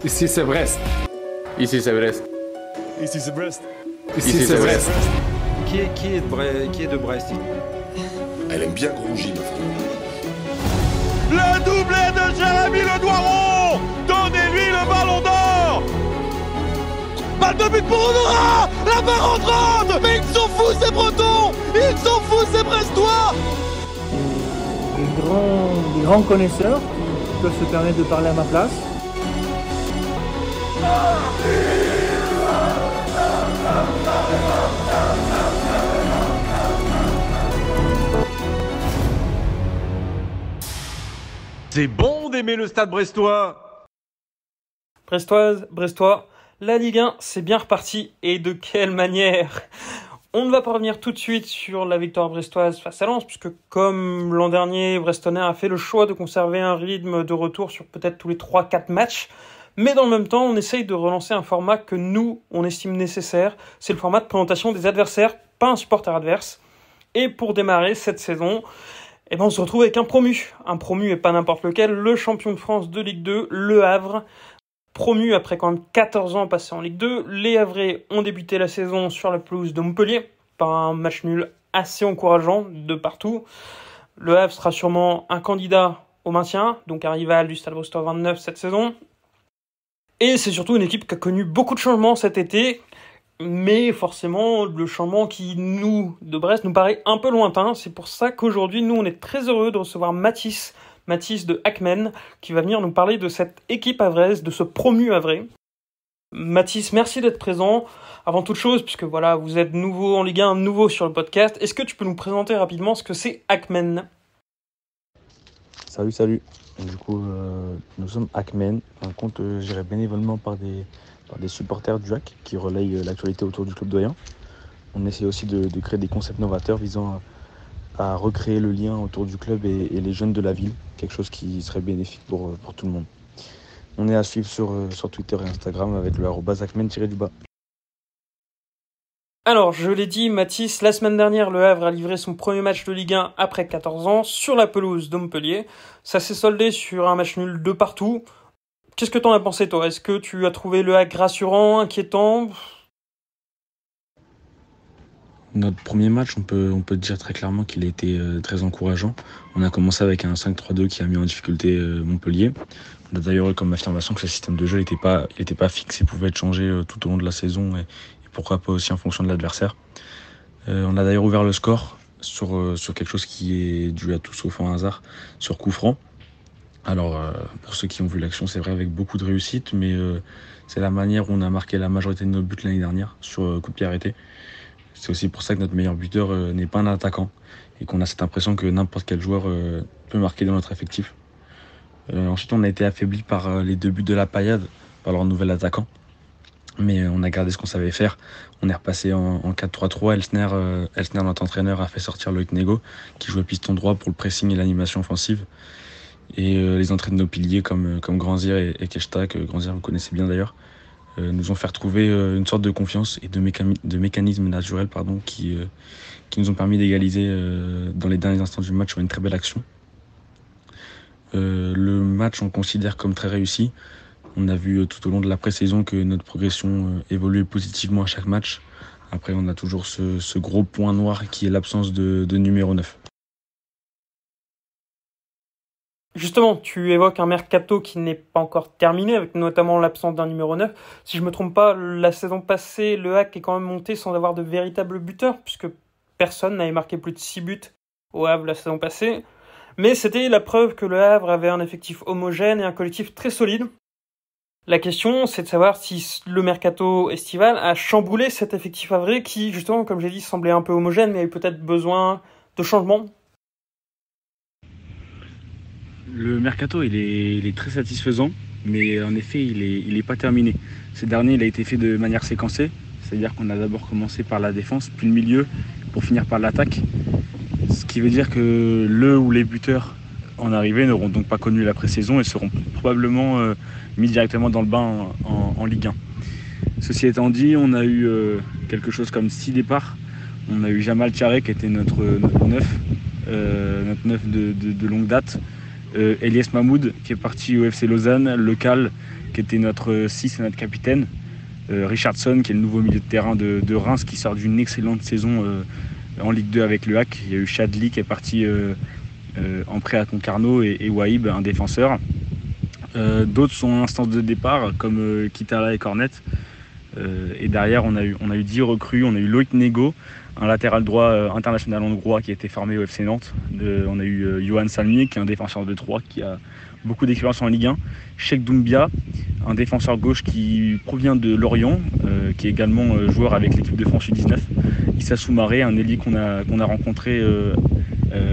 Ici c'est Brest. Ici c'est Brest. Ici c'est Brest. Ici c'est Brest. Qui est de Brest? Elle aime bien Grougy, ma femme. Le doublé de Jérémy Le Doiron. Donnez-lui le ballon d'or. Balle de but pour Honora. La barre rentrante. Mais ils sont fous ces Bretons. Ils sont fous ces Brestois. Des grands connaisseurs qui peuvent se permettre de parler à ma place. C'est bon d'aimer le Stade brestois. Brestoise, Brestois, la Ligue 1, c'est bien reparti. Et de quelle manière? On ne va pas revenir tout de suite sur la victoire brestoise face à Lens, puisque comme l'an dernier, Brestonner a fait le choix de conserver un rythme de retour sur peut-être tous les 3-4 matchs. Mais dans le même temps, on essaye de relancer un format que nous, on estime nécessaire. C'est le format de présentation des adversaires, pas un supporter adverse. Et pour démarrer cette saison, on se retrouve avec un promu. Un promu et pas n'importe lequel, le champion de France de Ligue 2, Le Havre. Promu après quand même 14 ans passés en Ligue 2, les Havrais ont débuté la saison sur la pelouse de Montpellier par un match nul assez encourageant de partout. Le Havre sera sûrement un candidat au maintien, donc un rival du Stade Brestois 29 cette saison. Et c'est surtout une équipe qui a connu beaucoup de changements cet été, mais forcément le changement qui, nous, de Brest, nous paraît un peu lointain. C'est pour ça qu'aujourd'hui, nous, on est très heureux de recevoir Mathis de Hackmen, qui va venir nous parler de cette équipe havraise, de ce promu havrais. Mathis, merci d'être présent. Avant toute chose, puisque voilà, vous êtes nouveau en Ligue 1, nouveau sur le podcast, est-ce que tu peux nous présenter rapidement ce que c'est Hackmen ? Salut. Du coup, nous sommes Hackmen, un compte géré bénévolement par des supporters du HAC qui relayent l'actualité autour du club doyen. On essaie aussi de créer des concepts novateurs visant à recréer le lien autour du club et les jeunes de la ville, quelque chose qui serait bénéfique pour tout le monde. On est à suivre sur Twitter et Instagram avec le @Hackmen_. Alors, je l'ai dit, Mathis, la semaine dernière, Le Havre a livré son premier match de Ligue 1 après 14 ans sur la pelouse de Montpellier. Ça s'est soldé sur un match nul de partout. Qu'est-ce que t'en as pensé, toi ? Est-ce que tu as trouvé Le Havre rassurant, inquiétant ? Notre premier match, on peut dire très clairement qu'il a été très encourageant. On a commencé avec un 5-3-2 qui a mis en difficulté Montpellier. On a d'ailleurs eu comme affirmation que le système de jeu n'était pas fixe et pouvait être changé tout au long de la saison et pourquoi pas aussi en fonction de l'adversaire. On a d'ailleurs ouvert le score sur quelque chose qui est dû à tout sauf un hasard, sur coup franc. Alors, pour ceux qui ont vu l'action, c'est vrai avec beaucoup de réussite, mais c'est la manière où on a marqué la majorité de nos buts l'année dernière, sur coup de pied arrêté. C'est aussi pour ça que notre meilleur buteur n'est pas un attaquant et qu'on a cette impression que n'importe quel joueur peut marquer dans notre effectif. Ensuite, on a été affaibli par les 2 buts de la Paillade, par leur nouvel attaquant. Mais on a gardé ce qu'on savait faire. On est repassé en 4-3-3. Elsner, notre entraîneur, a fait sortir Loïc Nego, qui jouait piston droit pour le pressing et l'animation offensive. Et les entrées de nos piliers comme Granzir et Keshta, que Granzir vous connaissez bien d'ailleurs, nous ont fait retrouver une sorte de confiance et de mécanismes naturels qui nous ont permis d'égaliser dans les derniers instants du match sur une très belle action. Le match, on le considère comme très réussi. On a vu tout au long de la pré-saison que notre progression évoluait positivement à chaque match. Après, on a toujours ce gros point noir qui est l'absence de numéro 9. Justement, tu évoques un mercato qui n'est pas encore terminé, avec notamment l'absence d'un numéro 9. Si je me trompe pas, la saison passée, le HAC est quand même monté sans avoir de véritable buteur, puisque personne n'avait marqué plus de 6 buts au Havre la saison passée. Mais c'était la preuve que le Havre avait un effectif homogène et un collectif très solide. La question, c'est de savoir si le mercato estival a chamboulé cet effectif havrais qui, justement, comme j'ai dit, semblait un peu homogène, mais avait peut-être besoin de changement. Le mercato, il est très satisfaisant, mais en effet, il est pas terminé. Ces derniers, il a été fait de manière séquencée, c'est-à-dire qu'on a d'abord commencé par la défense, puis le milieu, pour finir par l'attaque. Ce qui veut dire que le ou les buteurs en arrivée n'auront donc pas connu la pré-saison et seront probablement mis directement dans le bain en Ligue 1. Ceci étant dit, on a eu quelque chose comme 6 départs. On a eu Jamal Thiaré qui était notre neuf de longue date. Elias Mahmoud qui est parti au FC Lausanne, Lecal qui était notre 6 et notre capitaine. Richardson, qui est le nouveau milieu de terrain de Reims, qui sort d'une excellente saison en Ligue 2 avec le HAC. Il y a eu Chadli qui est parti en prêt à Concarneau et Wahib, un défenseur. D'autres sont en instance de départ, comme Kitala et Cornet. Et derrière, on a eu 10 recrues. On a eu Loïc Nego, un latéral droit international hongrois qui a été formé au FC Nantes. On a eu Johan Salmier, qui est un défenseur de 3 qui a beaucoup d'expérience en Ligue 1. Cheikh Doumbia, un défenseur gauche qui provient de Lorient, qui est également joueur avec l'équipe de France U19. Issa Soumaré, un ailier qu'on a rencontré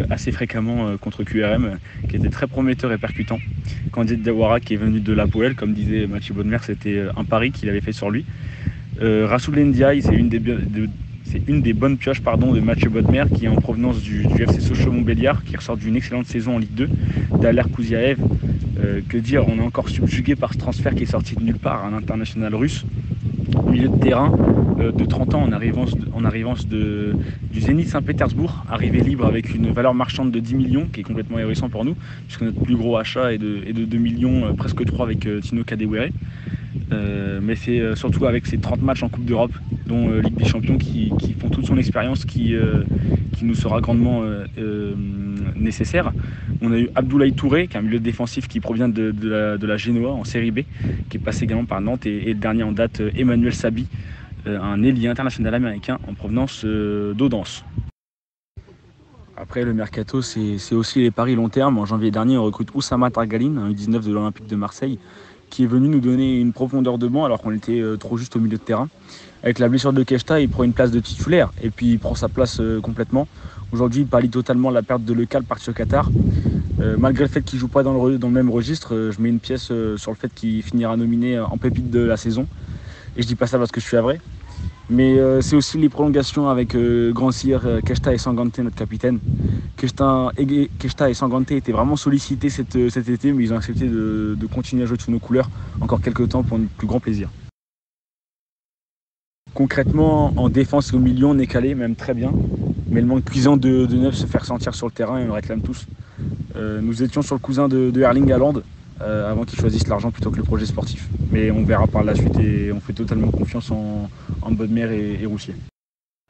assez fréquemment contre QRM, qui était très prometteur et percutant. Candide Diawara, qui est venu de l'Apoel, comme disait Mathieu Bodmer, c'était un pari qu'il avait fait sur lui. Rassoul Ndiaye, c'est une des bonnes pioches de Mathieu Bodmer, qui est en provenance du FC Sochaux-Montbéliard, qui ressort d'une excellente saison en Ligue 2. Daler Kouziaev, que dire, on est encore subjugué par ce transfert qui est sorti de nulle part, un international russe. Milieu de terrain de 30 ans en arrivance du Zénith Saint-Pétersbourg, arrivé libre avec une valeur marchande de 10 millions, qui est complètement ahurissant pour nous, puisque notre plus gros achat est de 2 millions, presque 3 avec Tino Kadewere. Mais c'est surtout avec ces 30 matchs en Coupe d'Europe, dont Ligue des Champions, qui font toute son expérience, qui nous sera grandement nécessaire. On a eu Abdoulaye Touré, qui est un milieu défensif qui provient de la Genoa en Série B, qui est passé également par Nantes, et le dernier en date, Emmanuel Sabi, un ailier international américain en provenance d'Audense. Après, le mercato, c'est aussi les paris long terme. En janvier dernier, on recrute Oussama Targaline, un U19 de l'Olympique de Marseille, qui est venu nous donner une profondeur de banc alors qu'on était trop juste au milieu de terrain. Avec la blessure de Keshta, il prend une place de titulaire et puis il prend sa place complètement. Aujourd'hui, il pallie totalement la perte de Lecal parti au Qatar. Malgré le fait qu'il ne joue pas dans le même registre, je mets une pièce sur le fait qu'il finira nominé en pépite de la saison. Et je dis pas ça parce que je suis vrai. Mais c'est aussi les prolongations avec Grand Sire, Keshta et Sangante, notre capitaine. Keshta et Sangante étaient vraiment sollicités cet été, mais ils ont accepté de continuer à jouer sous nos couleurs encore quelques temps pour notre plus grand plaisir. Concrètement, en défense et au milieu, on est calé, même très bien. Mais le manque cuisant de neuf se fait ressentir sur le terrain et on le réclame tous. Nous étions sur le cousin de Erling Haaland avant qu'il choisisse l'argent plutôt que le projet sportif. Mais on verra par la suite et on fait totalement confiance en Bodmer et Roussier.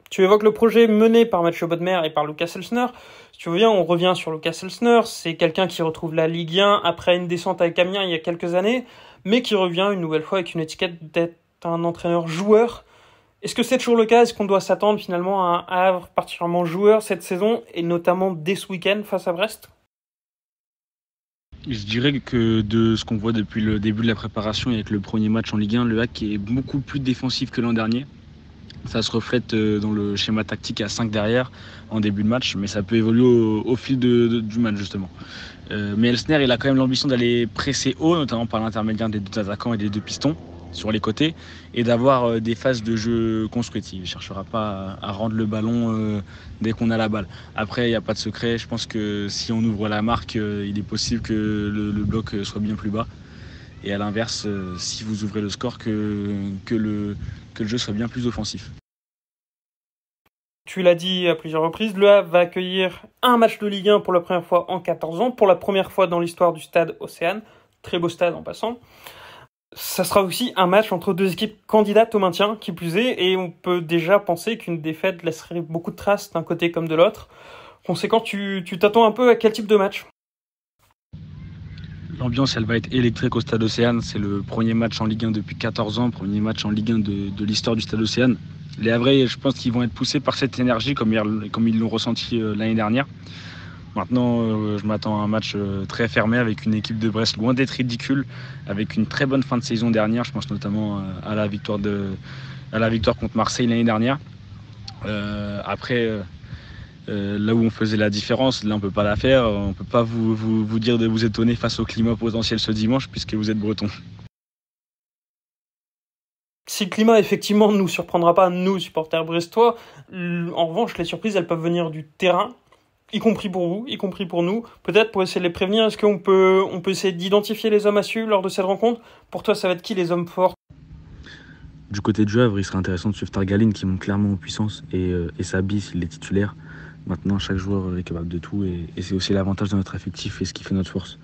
Tu évoques le projet mené par Mathieu Bodmer et par Lucas Elsner. Si tu veux bien, on revient sur Lucas Elsner. C'est quelqu'un qui retrouve la Ligue 1 après une descente avec Amiens il y a quelques années, mais qui revient une nouvelle fois avec une étiquette d'être un entraîneur joueur. Est-ce que c'est toujours le cas ? Est-ce qu'on doit s'attendre finalement à un Havre particulièrement joueur cette saison, et notamment dès ce week-end face à Brest ? Je dirais que de ce qu'on voit depuis le début de la préparation et avec le premier match en Ligue 1, le HAC est beaucoup plus défensif que l'an dernier. Ça se reflète dans le schéma tactique à 5 derrière en début de match, mais ça peut évoluer au fil du match justement. Mais Elsner, il a quand même l'ambition d'aller presser haut, notamment par l'intermédiaire des 2 attaquants et des 2 pistons sur les côtés, et d'avoir des phases de jeu construites. Il ne cherchera pas à rendre le ballon dès qu'on a la balle. Après, il n'y a pas de secret. Je pense que si on ouvre la marque, il est possible que le bloc soit bien plus bas. Et à l'inverse, si vous ouvrez le score, que le jeu soit bien plus offensif. Tu l'as dit à plusieurs reprises, le Havre va accueillir un match de Ligue 1 pour la première fois en 14 ans, pour la première fois dans l'histoire du stade Océane. Très beau stade en passant. Ça sera aussi un match entre 2 équipes candidates au maintien, qui plus est, et on peut déjà penser qu'une défaite laisserait beaucoup de traces d'un côté comme de l'autre. Conséquent, tu t'attends un peu à quel type de match ? L'ambiance, elle va être électrique au stade Océane. C'est le premier match en Ligue 1 depuis 14 ans, premier match en Ligue 1 de l'histoire du stade Océane. Les Havrais, je pense qu'ils vont être poussés par cette énergie comme ils l'ont ressenti l'année dernière. Maintenant, je m'attends à un match très fermé avec une équipe de Brest loin d'être ridicule, avec une très bonne fin de saison dernière. Je pense notamment à la victoire contre Marseille l'année dernière. Après, là où on faisait la différence, là on ne peut pas la faire. On ne peut pas vous dire de vous étonner face au climat potentiel ce dimanche puisque vous êtes breton. Si le climat effectivement ne nous surprendra pas, nous supporters brestois, en revanche les surprises elles peuvent venir du terrain. Y compris pour vous, y compris pour nous. Peut-être pour essayer de les prévenir, est-ce qu'on peut essayer d'identifier les hommes à suivre lors de cette rencontre ? Pour toi, ça va être qui les hommes forts ? Du côté du Havre, il serait intéressant de suivre Targaline qui monte clairement en puissance et Sabi s'il est titulaire. Maintenant, chaque joueur est capable de tout et c'est aussi l'avantage de notre effectif et ce qui fait notre force.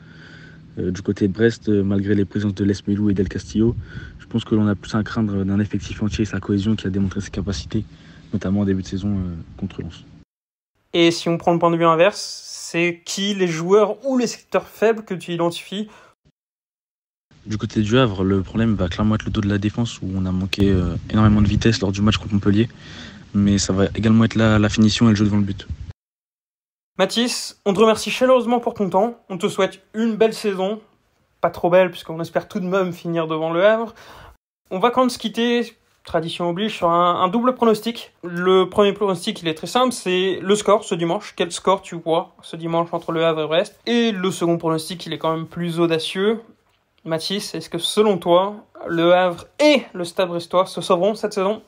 Du côté de Brest, malgré les présences de Lesmelou et Del Castillo, je pense que l'on a plus à craindre d'un effectif entier et sa cohésion qui a démontré ses capacités, notamment en début de saison contre Lens. Et si on prend le point de vue inverse, c'est qui les joueurs ou les secteurs faibles que tu identifies? Du côté du Havre, le problème va clairement être le dos de la défense où on a manqué énormément de vitesse lors du match contre Montpellier. Mais ça va également être la finition et le jeu devant le but. Mathis, on te remercie chaleureusement pour ton temps. On te souhaite une belle saison. Pas trop belle puisqu'on espère tout de même finir devant le Havre. On va quand même se quitter, tradition oblige, sur un double pronostic. Le premier pronostic, il est très simple, c'est le score ce dimanche. Quel score tu vois ce dimanche entre le Havre et Brest? Et le second pronostic, il est quand même plus audacieux. Mathis, est-ce que selon toi, le Havre et le Stade Brestois se sauveront cette saison?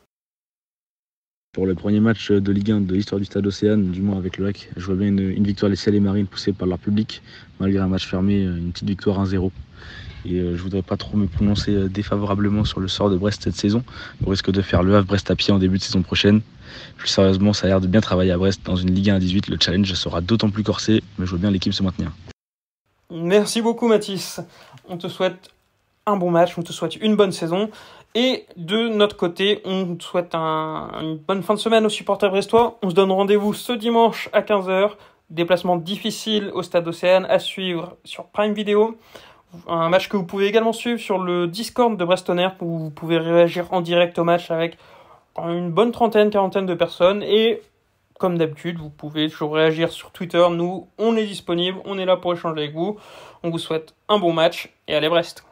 Pour le premier match de Ligue 1 de l'histoire du Stade Océane, du moins avec le HAC, je vois bien une victoire des Ciels et Marines poussée par leur public, malgré un match fermé, une petite victoire 1-0. Et je voudrais pas trop me prononcer défavorablement sur le sort de Brest cette saison, au risque de faire le Havre-Brest à pied en début de saison prochaine. Plus sérieusement, ça a l'air de bien travailler à Brest dans une Ligue 1 à 18, le challenge sera d'autant plus corsé, mais je vois bien l'équipe se maintenir. Merci beaucoup Mathis, on te souhaite un bon match, on te souhaite une bonne saison et de notre côté on te souhaite une bonne fin de semaine aux supporters brestois. On se donne rendez-vous ce dimanche à 15h, déplacement difficile au Stade Océane à suivre sur Prime Video, un match que vous pouvez également suivre sur le Discord de Brestonaire où vous pouvez réagir en direct au match avec une bonne quarantaine de personnes et comme d'habitude, vous pouvez toujours réagir sur Twitter. Nous, on est disponible, on est là pour échanger avec vous. On vous souhaite un bon match et allez Brest!